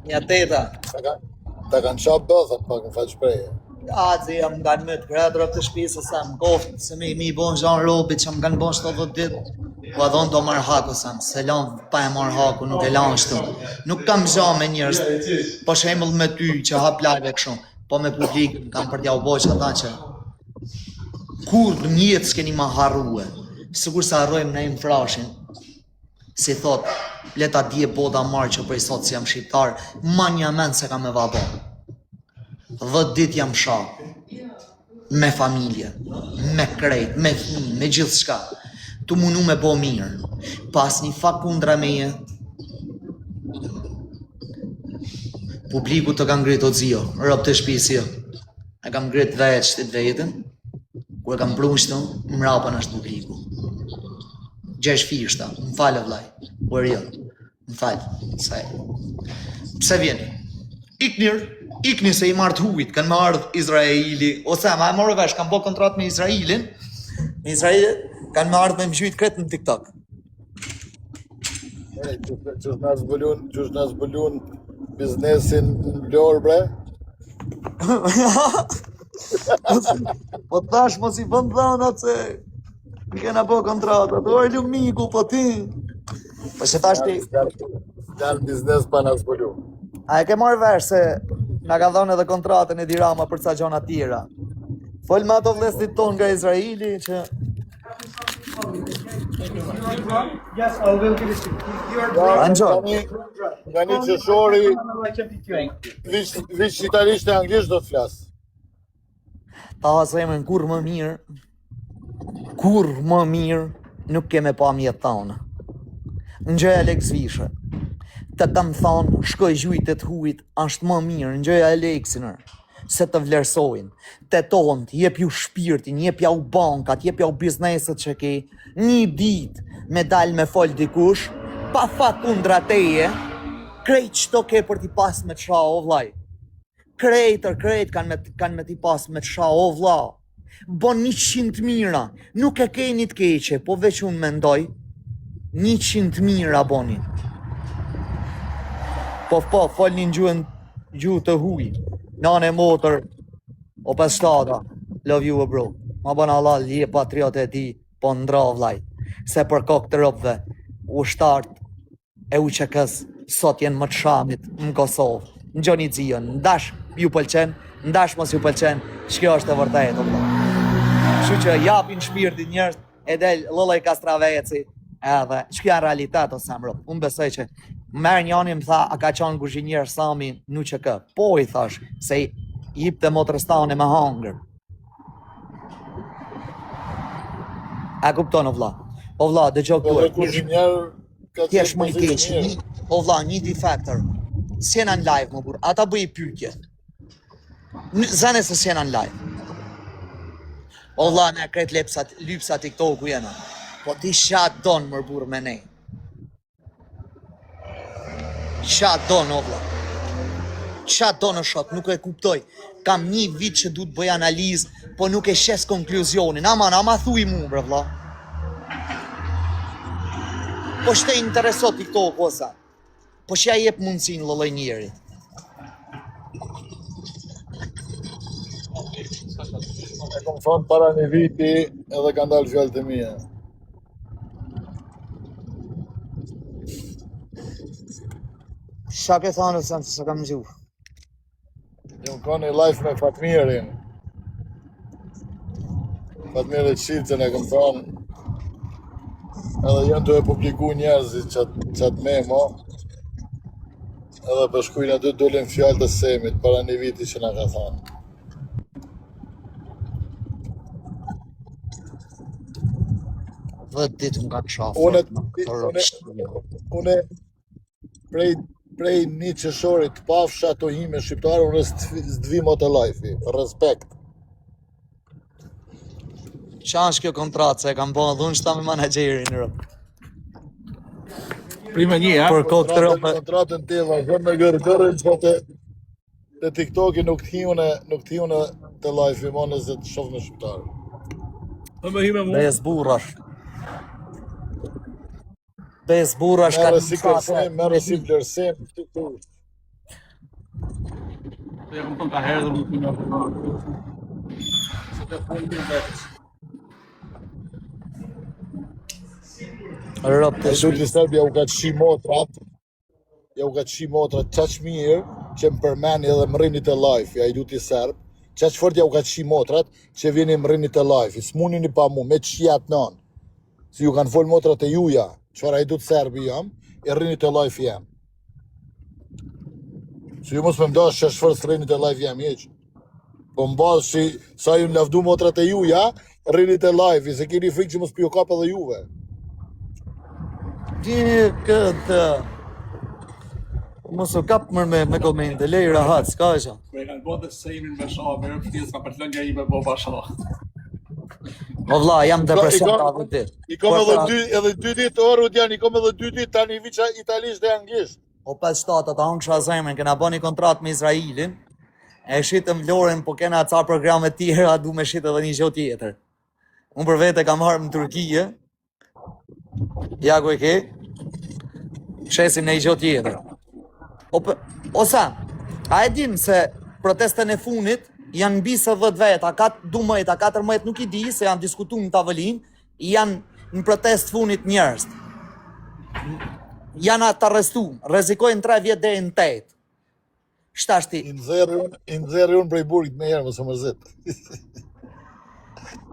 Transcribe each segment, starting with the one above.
Një teta. Ta kanë qapë bëthën, pak në faqë shpreje. Azi jam nga në mëtë kredrë të shpisë, sa më koftë, se mi bon Jean Robit që më kanë bon 70 ditë. Po adhon të marrë haku, sa më se lanë pa e marrë haku, nuk e lanë shtu. Nuk kam gja me njërës, po shembull me ty që hap live e kështu, po me publik, kam për t'ja u bojqë ata që kur në jetë s'keni ma harrue, sigur se harrojmë në infrashin, si thot, leta dje boda marrë që prej sot si jam shqiptar, ma një men se ka me vabon. 10 dit jam shah, me familje, me krejt, me fëmijë, me gjithë shka. Tu munu me bo mirë, pas një fak kundra meje, publiku të kam ngrit o zio, rëp të shpisio, e kam ngrit vetë shtit vetën, ku e kam prushtu, mrapa në ashtë publiku. Gjesh fishta, më falë vlaj, por jo, më falë, saj. Pse vjeni? Ikni se i martë hujt, kanë më ardhë Izraeli, ose ma e morë vesh, kanë bo kontrat me Izraelin, kanë më ardhë me më gjujt kretë në TikTok. Qështë në zbulun biznesin në Vlorë, bre? Po tash mos i bën dhënat se më kena bo kontrata, do e lumiku, po ti. Po se tash ti... Dalë biznes pa në zbulun. A e ke marrë vesh se nga ka dhënë edhe kontratën e Dirama për ca gjona tjera. Fol me ato vllezrit ton nga Izraeli që Yes, I will give it to you. Nga një qëshori, vish italisht e anglisht do të flasë. ta zemën kur më mirë nuk keme pa mjetë tonë. Në gjëja Alex Vishe, të kam thonë, shkoj gjujtet hujt, ashtë më mirë, në gjëja Alexinër, se të vlerësojnë, të tonë, jep ju shpirtin, jep jau bankat, jep jau bizneset që ke, një dit me dal me fol dikush, pa fat kundra teje, krejt qëto ke për t'i pas me të sha o vlaj. Krejt kanë me t'i pas me të sha o vla. Bon 100 mira, nuk e keni të keqe, po veç unë mendoj, 100 mira bonin. Po, folnin gjuhë të huj, nane motër, o 5-7, love you bro. Ma bën Allah, je patriot e ti, po ndra vlaj. Se për kokë të rëpëve, ushtartë e UÇK-s sot jenë më të shamit në Kosovë. Në gjoni zion, ndash ju pëlqen, ndash mos ju pëlqen, shkjo është e vërtet, o vlaj. Shu që japin shpirtin njërës, e del lëllaj Kastraveci, edhe ç'kja realitet o Samro. Unë besoj që merë njani më tha, a ka qanë kuzhinjer Sami në UÇK. Po i thash, se jip të motrëstane me hangër. A kupton o vlla? O vlla, dëgjoj këtu. Ti është më i keq. O vlla, një defektor. S'jena në live më burr. Ata bëj pyetje. Zane se s'jena në live. O vlla, na kret lypsa TikTok-u jena. Po ti shat don më burr me ne. Shat don o vlla. Shat don o shok, nuk e kuptoj. Kam një vit që du të bëj analizë, po nuk e shes konkluzionin. Ama thuj mu, bre vlla. Po shte interesot TikTok, osa. Po shja jep mundësin lëlloj njerit. E kom thonë para një viti edhe ka ndalë fjallë të mija. Qa ke thonë, se kam gjuhë? Jëmë koni live me Fatmirin. Fatmirin Qicën e kom thonë. Edhe janë të e publiku njerëzit qatë memo. Edhe për shkujnë aty dolin fjallë të Semit para një viti që nga ka thonë. Dhe ditë më kanë shafë. Une prej një qëshorit të pafsha ato hime shqiptarë, unë s'dvimo të lajfi, për respekt. Qa është kjo kontratë, se e kam bënë dhunë qëta me managerin në rëpë. Prima një, ha? Për kokë të rëpë. Kontratën të vazhën me gërgërën që të TikTok-i nuk t'hijune të lajfi, ma nëse të shofë në shqiptarë. Bez burrash. Bez burrash ka Merë si kërsim, merë si vlerësim. Ja kom van haar dan moet je nog. Zet even een weg. Rob të E du të Serbia u ka qi motrat, ja u ka qi motrat qaq mirë që më përmeni edhe më rrini të live, ja i du të Serb, qaq fort ja u ka qi motrat që vini më rrini të live, i s'munini pa mu, me qijat non, si ju kanë fol motrat e juja, qëfar a i du të Serbi jam, i rrini të live jam. Si ju mos me mdash që shfër së rrini të live jam, jeq. Po më bazë që sa ju në lavdu motrat e juja, rrini të live, i se kini frikë që mos pjo kap edhe juve. këtë mos u kap mërë me komente, lej rahat, s'ka që. We gaan både sejmin me sha, me rëpëtis ka për të lëngja i me bo basha. O vlla, jam depresion ta vëtit. I kom edhe 2 ditë orët janë, i kom edhe 2 ditë tani viqa italisht dhe anglisht. O 5 shtatë ta unë zemrën, kena bo një kontrat me Izraelin, e shitëm Vlorën, po kena ca programe tjera, du me shit edhe një gjë tjetër. Unë për vete kam harë në Turkije, ja ku e ke, shesim në një gjë tjetër. O sa, a e din se protestën e funit janë mbi se 10 veta, 12, 14 nuk i di, se janë diskutu në tavëlin, janë në protest funit njerëz. Janë të arrestu, rezikojnë 3 vjetë dhe në 8. Shtashti. I nëzeri unë prej burgit me herë, mësë mërzit.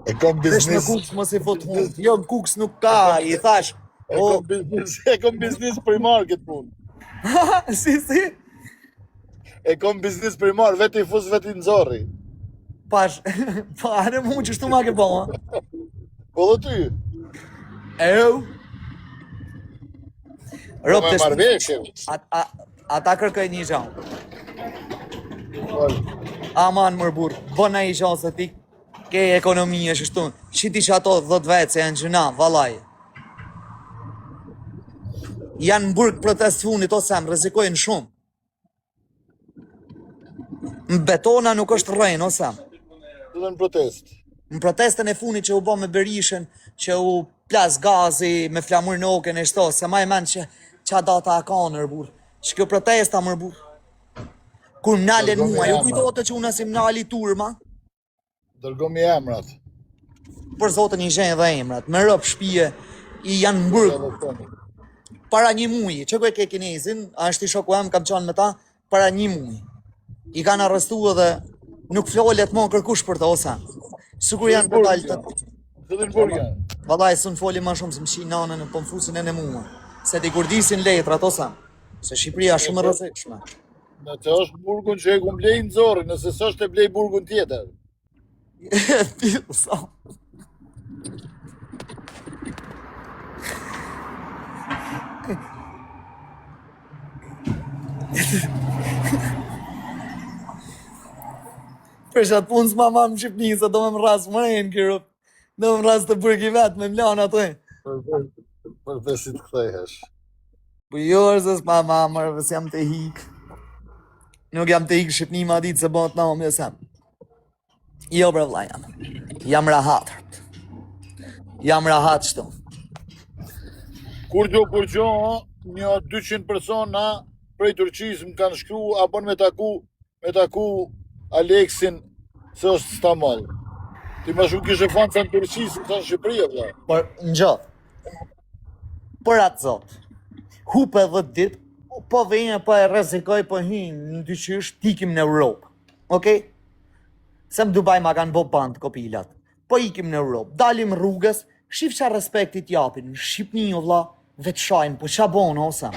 E kom Vesh në biznis, kuks mos i fot hund, jo në kuks nuk ka, i thash. e kom biznis primar këtë punë. Si? E kom biznis primar, veti i fus, veti në zorri. Pash, pa, në mu që shtu ma ke po, ha? Po dhe ty, Rob me të marveshje. ata kërkoj një gjanë. Aman mërbur, bëna i gjanë se ti ke ekonomi e shështu. Qiti që ato 10 vetë se janë gjëna, valaj. Janë në burg protest funit ose më rezikojnë shumë. Në betona nuk është rrejnë ose më. Dhe në protest. Në protestën e funit që u bo me Berishën, që u plas gazi me flamur në oken e shto, se ma e men që qa data a ka nërbur. Që kjo protesta mërbur. Kur nalen mua, ju kujtote që unë asim nali turma, Dërgomi emrat. për zotën i gjenë dhe emrat, me rëp shpije, i janë në burg, para një muji, që kë e ke kinezin, a është i shoku em, kam qanë me ta, para një muji. I kanë arrestu edhe nuk flolet mon kërkush për të osa. Sikur janë për dalë të... Dhe në burg janë. Valaj, së në foli ma shumë, se më shi nanën në pëmfusin e në mua. Se ti kur disin letrat, osa. Se Shqipëria shumë rëzikshme. Në që është burgun që e ku blej në zorri, nëse së është e blej burgun tjetër. Pilë, sa. Për shatë punë s'ma ma më Shqipni, se do me më rrasë më e në kërë. Do me më rrasë të burgi vetë, me mlanë ato e. Për të si të kthehesh. Po jo është se s'ma ma mërë, vës jam të hikë. Nuk jam të hikë Shqipni ma ditë se bëtë na më jesem. Jo bre vla jam. Jam rahat. Jam rahat shto. Kur gjo, një 200 persona prej Turqisë më kanë shkru, apo me taku Aleksin se është Stamall. Ti ma shumë kishe fanë sa në Turqisë, sa në Shqipëria, vla. Por në gjotë. Për atë zotë. Hupe 10 ditë, po vejnë, po e rezikoj, po hinë në dyqysh, tikim në Europë. Okej? Se më Dubai ma kanë bo bandë kopilat. Po ikim në Europë, dalim rrugës, shif qa respektit japin, Shqipni o vla, vetë shajnë, po qa bonë ose.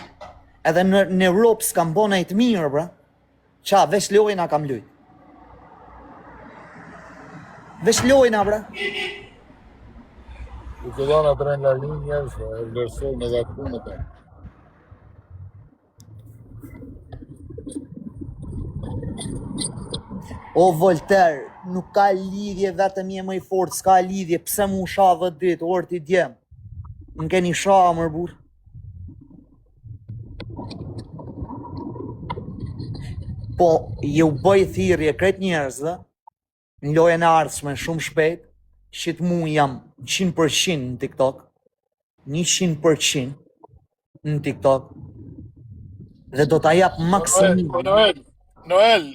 Edhe në Europë s'kam bo nejtë mirë, bra. Qa, vesh lojna kam lujt. Vesh lojna, bra. U të dhona adrenalin njerës, e vlerësojnë edhe atë punët e. O Voltaire, nuk ka lidhje vetëm je më i fort, s'ka lidhje, pse mu sha 10 ditë, orë ti djem. Më keni sha, mërbur. Po, ju bëj thirrje krejt njerëzve, në lojën e ardhshme shumë shpejt, që të mu jam 100% në TikTok, 100% në TikTok, dhe do t'a jap maksimin. Noel,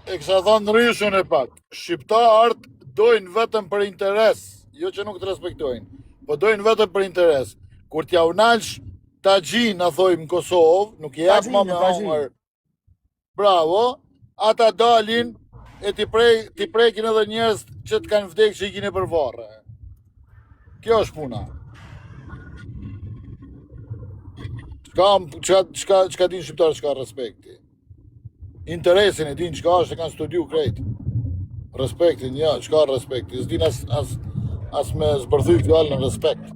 E kësha thonë ndryshun e pak. Shqiptarët dojnë vetëm për interes, jo që nuk të respektojnë, po dojnë vetëm për interes. Kur t'ja unalsh Taxhin, na thojmë në Kosovë, nuk i jap më me hongër. Bravo, ata dalin e ti prekin edhe njerëz që të kanë vdekë që i kine për varre. Kjo është puna. Çka din shqiptarë që ka respekti? Interesin e din çka është, e kanë studiu krejt. Respektin, ja, çka respekti? S'din as me zbërthy fjallën në respekt.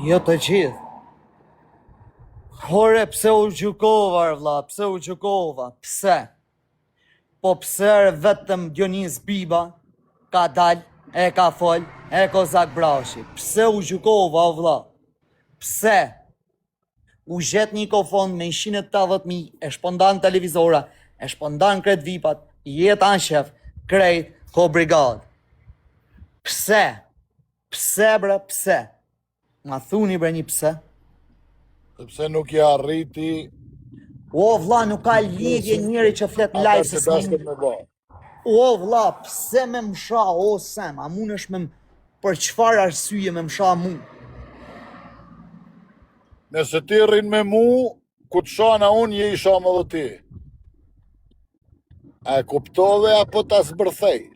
Jo të gjithë. Hore, pse u gjukova, vlla, pse u gjukova, pse? Po pse vetëm Dionis Biba ka dal, e ka fol, e Kozak Brashi. Pse u gjukova, vlla? Pse? U gjet një kofon me 180.000, e shpondan televizora, e shpondan kret vipat, jetan shef, krejt, ko brigad. Pse? Pse, bre, pse? Ma thuni, bre, një pse? Sepse nuk i arriti. O, vlla, nuk ka lidhje njëri që flet në live se s'më. O, vlla, pse me msha, o, Sam, a munesh me për çfarë arsye me msha mu? Nëse ti rrin me mu, ku të shana unë, je i shama dhe ti. A e kuptove apo ta zbërthej?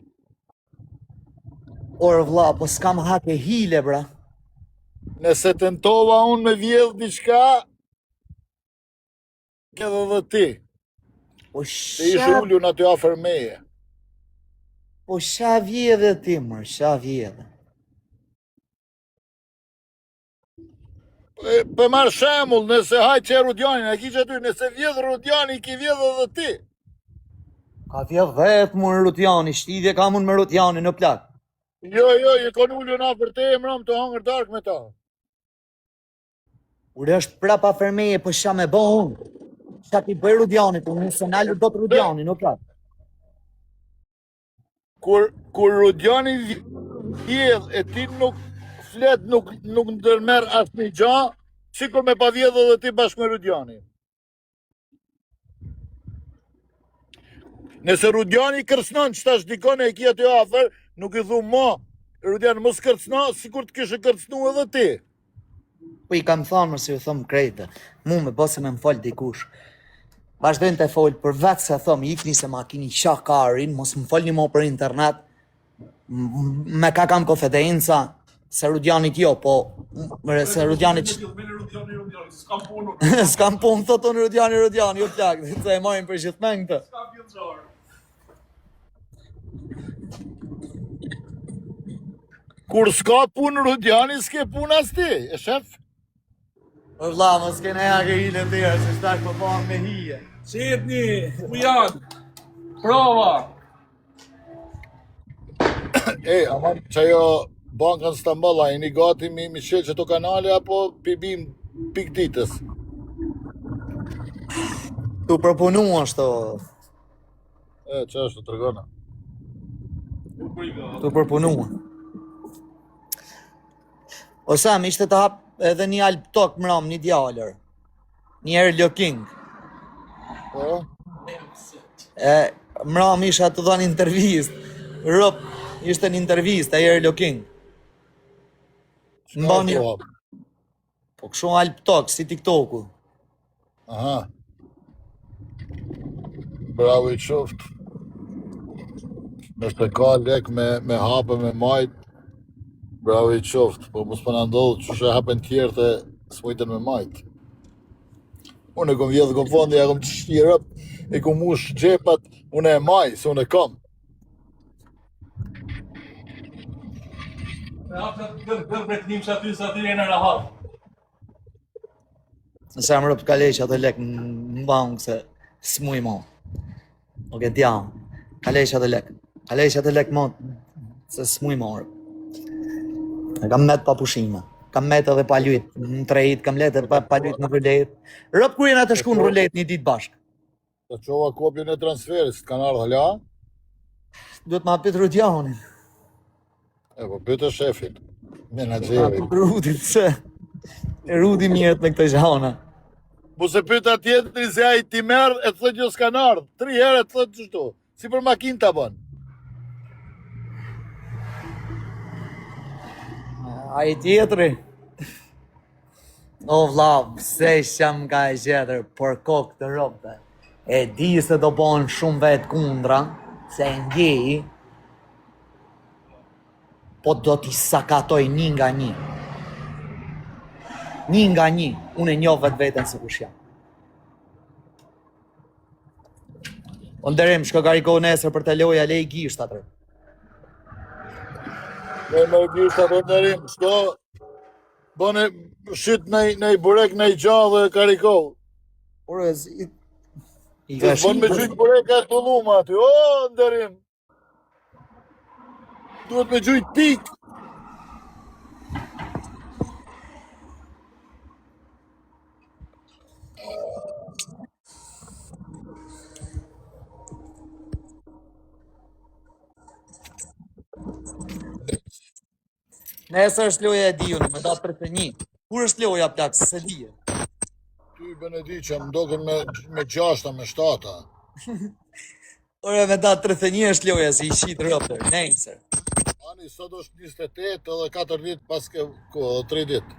Or, vlla, po s'kam hake hile, bra. Nëse tentova unë me vjedh diçka, edhe dhe ti. Po Se ishë ullu në aty afer meje. Po sha vjedhe ti, mër, sha vjedhe. Për marrë shemull, nëse hajtë që Rudianin, e ki që ty, nëse vjedh Rudiani, ki vjedh edhe ti. Ka vjedh vetë mu në Rutiani, shtidhje ka mun me Rutiani në plak. Jo, je kon ullu në afer te e mram të hangër dark me ta. Ure është prapa fermeje për sha me bo unë. Qa ki bëj Rudiani, për nëse nalë do të Rudiani në plak. Kur Rudiani vjedh e ti nuk flet, nuk ndërmer asë një gja, sikur me pa vjedh edhe ti bashkë me Rudiani. Nëse Rudiani kërcnon që ta shdikone e kia të afer, nuk i thu ma, Rudiani mos kërcno, sikur të kishe kërcnu edhe ti. Po i kam thonë mërë si ju thëmë krejtë, mu me bëse me më folë dikush. Vazhdojnë të folë, për vetë se thëmë, ikni se ma kini shakarin, mos më folë një mo për internet, me ka kam konfidenca, se Rudianit jo, po, se Rudianit që... S'kam punu. S'kam punë, thoton Rudiani, jo plak, se e majnë për gjithmen këtë. S'kam vjeçar. Kur s'ka punë Rudiani, s'ke punë as ti, e shef? O vlla, mos kene hake hile të tjera, se shtash po bëhen me hije. Qetni, ku janë? Prova. Ama që ajo bankën Stamballa, e një gati mi shqe që to kanale, apo pibim pik ditës? Tu proponu ashtu, Që është të tërgona? tu proponu. O Sam, ishte të hap edhe një Alp Tok mram, një djallër. Një Erlo King. Po? Mram isha të dhanë intervist. Rëp, ishte një intervist, e Erlo King. Mbani, po këshu Alp Tok, si TikToku. Aha. Bravo i qoftë. Nëse ka lek me hape me majt, bravo i qoftë, po mos përna ndodhë që shë hapen tjerë të smujten me majt. Unë e kom vjedhë, kom fondi, e kom të shtirëp, e kom mush gjepat, unë e maj, se unë e kam. Me hapë të bretnim që aty, sa aty e në rahat. Nëse më rëpë kaleq atë lek në bangë se s'muj mo. Nuk e t'jam. Kaleq atë lek mo se s'muj mo rëpë. E kam met pa pushime. Kam met edhe pa lyt në trejt, kam let edhe pa lyt në rulet. Rëpë kur jena të shku në rulet një ditë bashkë. Të qova kopjën e transferit, s'të kanë ardhë hala? Duhet ma pit Rudianin. Po pyte shefin, Ma menaxherin. pit Rudit, se Rudi mjerët me këtë gjana. Bu se pyta tjetëri se ai ti merr e thot jo s'kan ardhur. 3 herë e thot çështu. Si për makinë ta bën. Ai tjetëri. O vlla, pse jam nga e gjetër për kokë të robëve. E di se do bën shumë vetë kundra, se e ndjej, po do t'i sakatoj një nga një. Një nga një, unë e njoh vetë vetën se kush jam. O nderim, shko kariko nesër për të loja, lej gisht atër. Me gisht atë ndërim, shko, bëne shyt në i burek në i gjallë dhe kariko. Por e zi... I Se ka bën me gjujt burek e të lumë aty, o ndërim. Duhet me gjujt pik. Nesër është loja e Diunit, me datë 31. Kur është loja plak, se dije? Ty Benedi që më doken me 6-a, me 7-a. Ore me datë 31 është loja, si i qitë rëpër, nesër. Ani, sot është 28 edhe 4 ditë pas ke kohë, 3 ditë.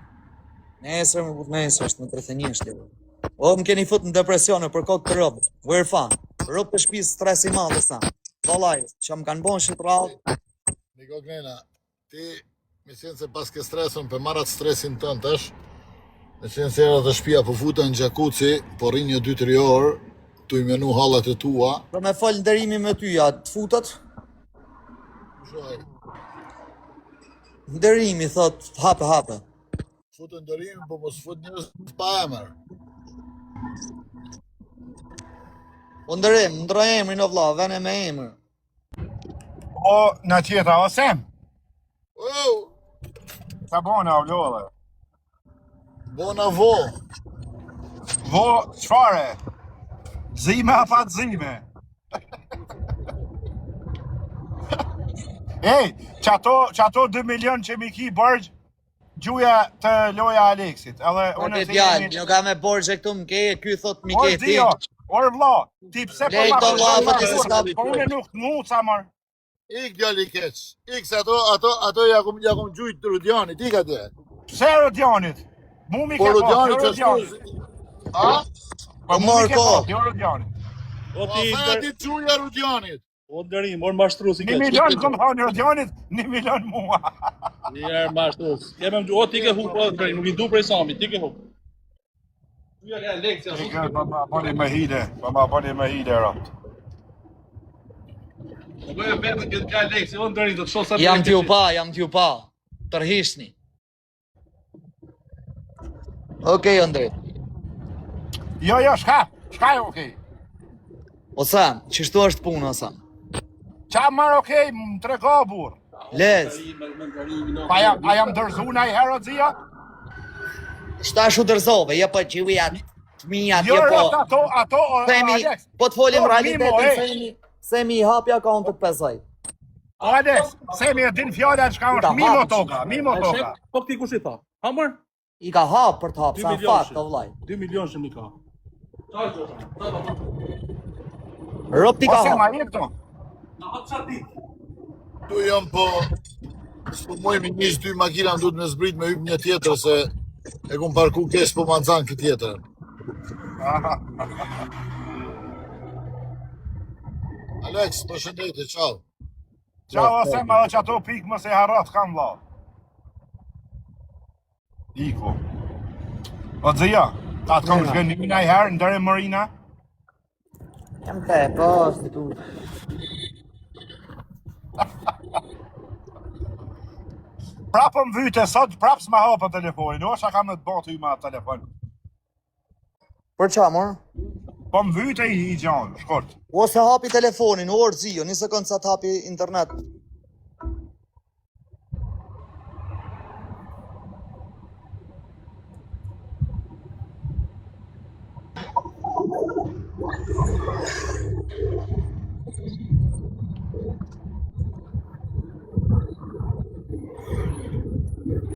Nesër, më putë nesër është me 31 është loja. O, më keni fut në depresione për kokë të rëpër. We're fun. Rëpë të shpisë stres i madhe sa. Valaj, që më kanë bon shqit rallë. Niko Gnena, ti me qenë se pas ke stresën për marat stresin tënë tash, me qenë se era të shpia po futa në gjakuci, po rri një 2-3 orë, tu i menu hallat e tua. Për me fol nderimi me ty, ja, të futët? Shoj, Nderimi, thot, hape. futë ndërim, po mos fut njërës pa emër. O nderim, ndra emrin o vlla, vene me emër. O, në tjeta, o sem, Oh, sa bona o lodhe. bona vo. Vo, qfare? Zime apo të zime? Ej, qato 2 milion që mi ki bërgj, gjuja të loja Aleksit. Edhe O unë të djallë, një ka me borgje këtu më ke, ky thot mi ke ti. Or vlla, ti pse po Lej ma të vlla, po ti përshëndet? se s'ka... Po unë nuk të mu, ca mërë. Ik djali keq. Ik se ato ja kum gjujt të Rudianit, ik atë. Pse Rodianit? Mu mi Po ke po, Rudianit që Rodianit. shtu... A? Po mu Marko. mi ke po, jo Rodianit. O Po ti, a ti quja Rudianit. o ndërim, orë mashtrusi 1 ke. milion kom thonë Rodianit, 1 milion mua. Njerë mashtrusi. Keme më o ti ke hu, o ndërim, nuk i du prej sami, ti ke hu. Tuja ka lekcja, Ikë, po ma bëni me hile, rot. Po bëjë vetë këtë ka lekcja, o ndërim, do të shoh sa... Jam t'ju pa. Tërhishni. Okej, Ondrej. Jo, shka e okej. O Sam, qështu është punë, o Sam? Qa marë okej, më trego burë. Lez, A jam dërzu në i herë, zia? shta shu dërzove, je po gjivijat, të mijat, Jo, je rot, po... ato, Themi, Alex. po të folim Jo, realitetin, semi i hapja ka unë të të pesaj. Alex, semi e din fjallë që ka është mimo toka. Po këti kush i tha? Hamër? I ka hap për të hap, 2 sa në milion fakt, shi. o vlaj. 2 milion që mi ka. Rop ti Po ka se ma hap. je këto. Na hap qatë ditë. Tu jam po... Së moj mi njës 2 makina më duhet me zbrit me hyp një tjetër se e kum parku kesh po ma nxan këtë tjetër. Alex, përshëndetje, ciao. Qa ose ma dhe që ato pikë më se harrat kam la. Iko. O dzia, atë kam shgënimina i herë në dere Marina. Jam te, po, është tu. Prapë më vyte sot, prapë s'ma hapë telefonin, o shka kam në të botë i ma telefon. Për qa, mor? Po më vyte i gjanë, shkort. Ose hapi telefonin, orë zio, një sekundë sa të hapi internet.